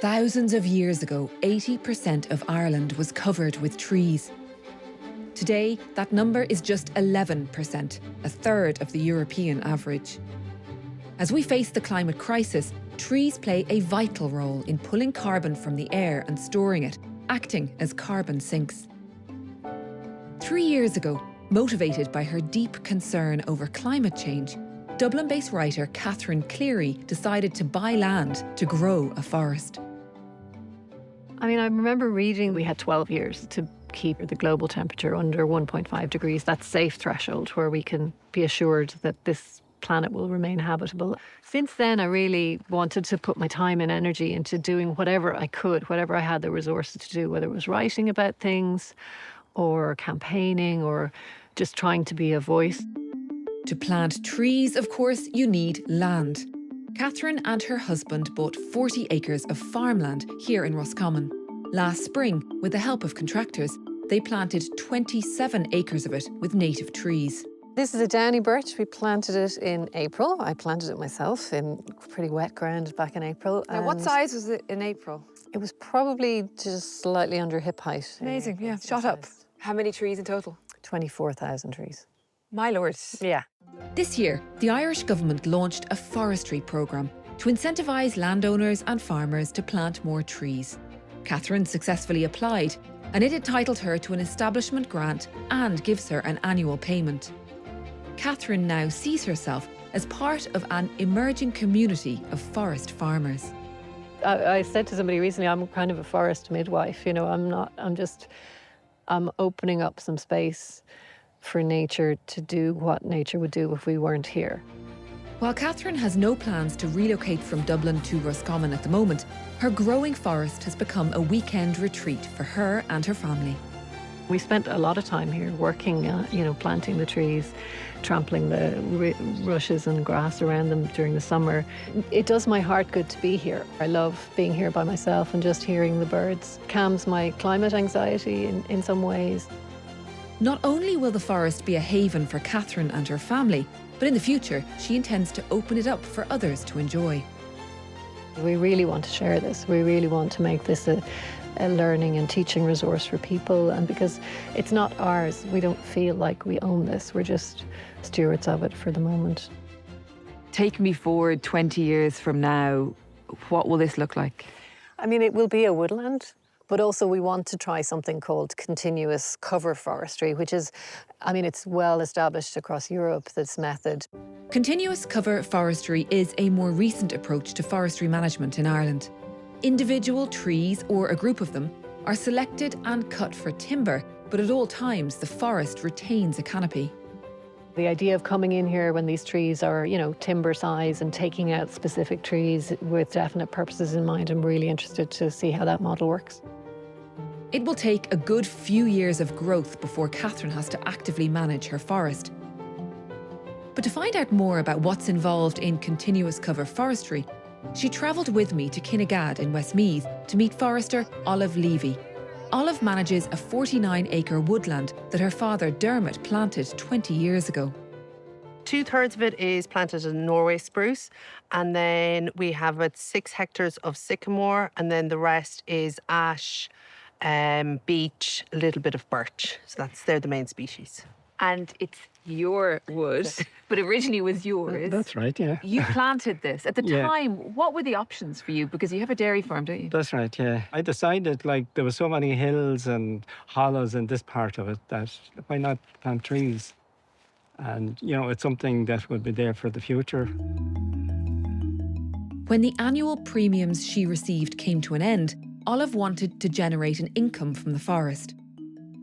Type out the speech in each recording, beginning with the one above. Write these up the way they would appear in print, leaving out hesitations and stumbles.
Thousands of years ago, 80% of Ireland was covered with trees. Today, that number is just 11%, a third of the European average. As we face the climate crisis, trees play a vital role in pulling carbon from the air and storing it, acting as carbon sinks. 3 years ago, motivated by her deep concern over climate change, Dublin-based writer Catherine Cleary decided to buy land to grow a forest. I remember reading we had 12 years to keep the global temperature under 1.5 degrees, that safe threshold where we can be assured that this planet will remain habitable. Since then, I really wanted to put my time and energy into doing whatever I could, whatever I had the resources to do, whether it was writing about things or campaigning or just trying to be a voice. To plant trees, of course, you need land. Catherine and her husband bought 40 acres of farmland here in Roscommon. Last spring, with the help of contractors, they planted 27 acres of it with native trees. This is a downy birch. We planted it in April. I planted it myself in pretty wet ground back in April. Now, what size was it in April? It was probably just slightly under hip height. Amazing, yeah, shot up. How many trees in total? 24,000 trees. My lord. Yeah. This year, the Irish government launched a forestry programme to incentivise landowners and farmers to plant more trees. Catherine successfully applied, and it entitled her to an establishment grant and gives her an annual payment. Catherine now sees herself as part of an emerging community of forest farmers. I said to somebody recently, I'm kind of a forest midwife. I'm opening up some space for nature to do what nature would do if we weren't here. While Catherine has no plans to relocate from Dublin to Roscommon at the moment, her growing forest has become a weekend retreat for her and her family. We spent a lot of time here working, planting the trees, trampling the rushes and grass around them during the summer. It does my heart good to be here. I love being here by myself and just hearing the birds. Calms my climate anxiety in some ways. Not only will the forest be a haven for Catherine and her family, but in the future, she intends to open it up for others to enjoy. We really want to share this. We really want to make this a learning and teaching resource for people, and because it's not ours, we don't feel like we own this. We're just stewards of it for the moment. Take me forward 20 years from now. What will this look like? It will be a woodland, but also we want to try something called Continuous Cover Forestry, which is, it's well established across Europe, this method. Continuous Cover Forestry is a more recent approach to forestry management in Ireland. Individual trees, or a group of them, are selected and cut for timber, but at all times the forest retains a canopy. The idea of coming in here when these trees are, timber size and taking out specific trees with definite purposes in mind, I'm really interested to see how that model works. It will take a good few years of growth before Catherine has to actively manage her forest. But to find out more about what's involved in Continuous Cover Forestry, she travelled with me to Kinnegad in Westmeath to meet forester Olive Levy. Olive manages a 49-acre woodland that her father Dermot planted 20 years ago. 2/3 of it is planted in Norway spruce, and then we have about 6 hectares of sycamore, and then the rest is ash, beech, a little bit of birch. So they're the main species. And it's your wood, but originally was yours. That's right, yeah. You planted this. At the Yeah. time, what were the options for you? Because you have a dairy farm, don't you? That's right, yeah. I decided, there were so many hills and hollows in this part of it that why not plant trees? And, it's something that would be there for the future. When the annual premiums she received came to an end, Olive wanted to generate an income from the forest.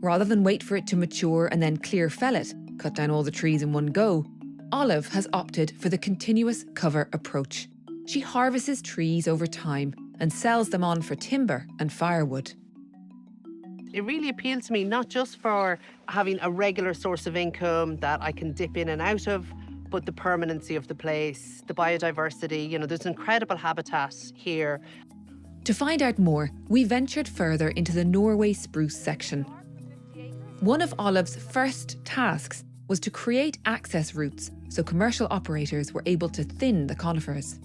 Rather than wait for it to mature and then clear fell it, cut down all the trees in one go, Olive has opted for the continuous cover approach. She harvests trees over time and sells them on for timber and firewood. It really appealed to me, not just for having a regular source of income that I can dip in and out of, but the permanency of the place, the biodiversity. There's incredible habitat here. To find out more, we ventured further into the Norway spruce section. One of Olive's first tasks was to create access routes so commercial operators were able to thin the conifers.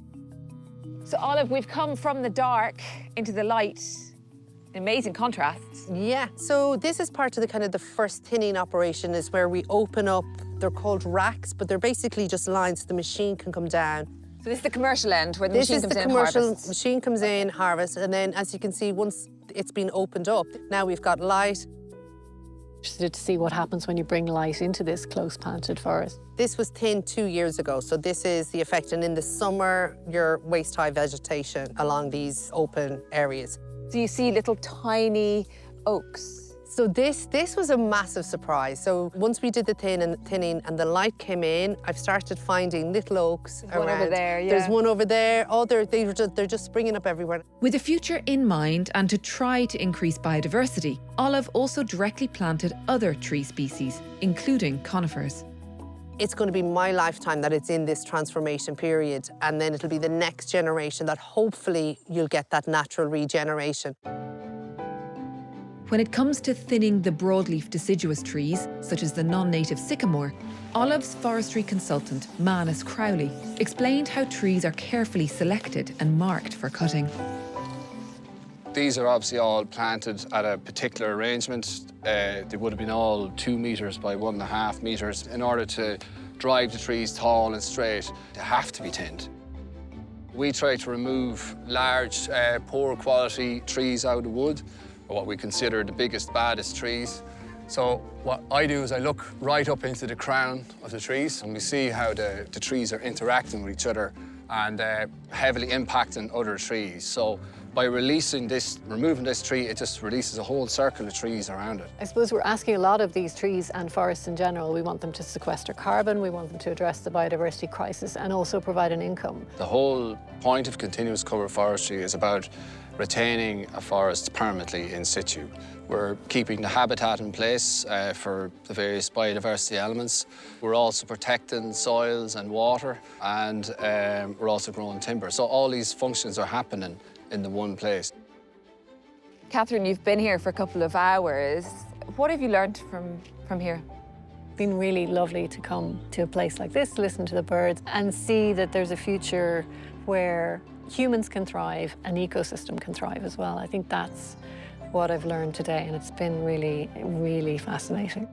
So, Olive, we've come from the dark into the light. Amazing contrasts. Yeah, so this is part of the kind of the first thinning operation is where we open up, they're called racks, but they're basically just lines so the machine can come down. So this is the commercial end where the This machine is comes the in and commercial harvests. machine comes in, harvest, and then as you can see, once it's been opened up, now we've got light. Interested to see what happens when you bring light into this close planted forest. This was thinned 2 years ago, so this is the effect. And in the summer, you're waist-high vegetation along these open areas. So you see little tiny oaks. So this was a massive surprise. So once we did the thinning and the light came in, I've started finding little oaks There's around. one over there, yeah. There's one over there. Oh, they're just springing up everywhere. With the future in mind and to try to increase biodiversity, Olive also directly planted other tree species, including conifers. It's going to be my lifetime that it's in this transformation period, and then it'll be the next generation that hopefully you'll get that natural regeneration. When it comes to thinning the broadleaf deciduous trees, such as the non-native sycamore, Olive's forestry consultant, Manus Crowley, explained how trees are carefully selected and marked for cutting. These are obviously all planted at a particular arrangement. They would have been all 2 metres by 1.5 metres. In order to drive the trees tall and straight, they have to be thinned. We try to remove large, poor quality trees out of the wood, or what we consider the biggest, baddest trees. So what I do is I look right up into the crown of the trees, and we see how the trees are interacting with each other and heavily impacting other trees. So by removing this tree, it just releases a whole circle of trees around it. I suppose we're asking a lot of these trees and forests in general. We want them to sequester carbon, we want them to address the biodiversity crisis and also provide an income. The whole point of continuous cover forestry is about retaining a forest permanently in situ. We're keeping the habitat in place for the various biodiversity elements. We're also protecting soils and water, and we're also growing timber. So all these functions are happening in the one place. Catherine, you've been here for a couple of hours. What have you learned from here? It's been really lovely to come to a place like this, listen to the birds, and see that there's a future where humans can thrive and ecosystem can thrive as well. I think that's what I've learned today, and it's been really, really fascinating.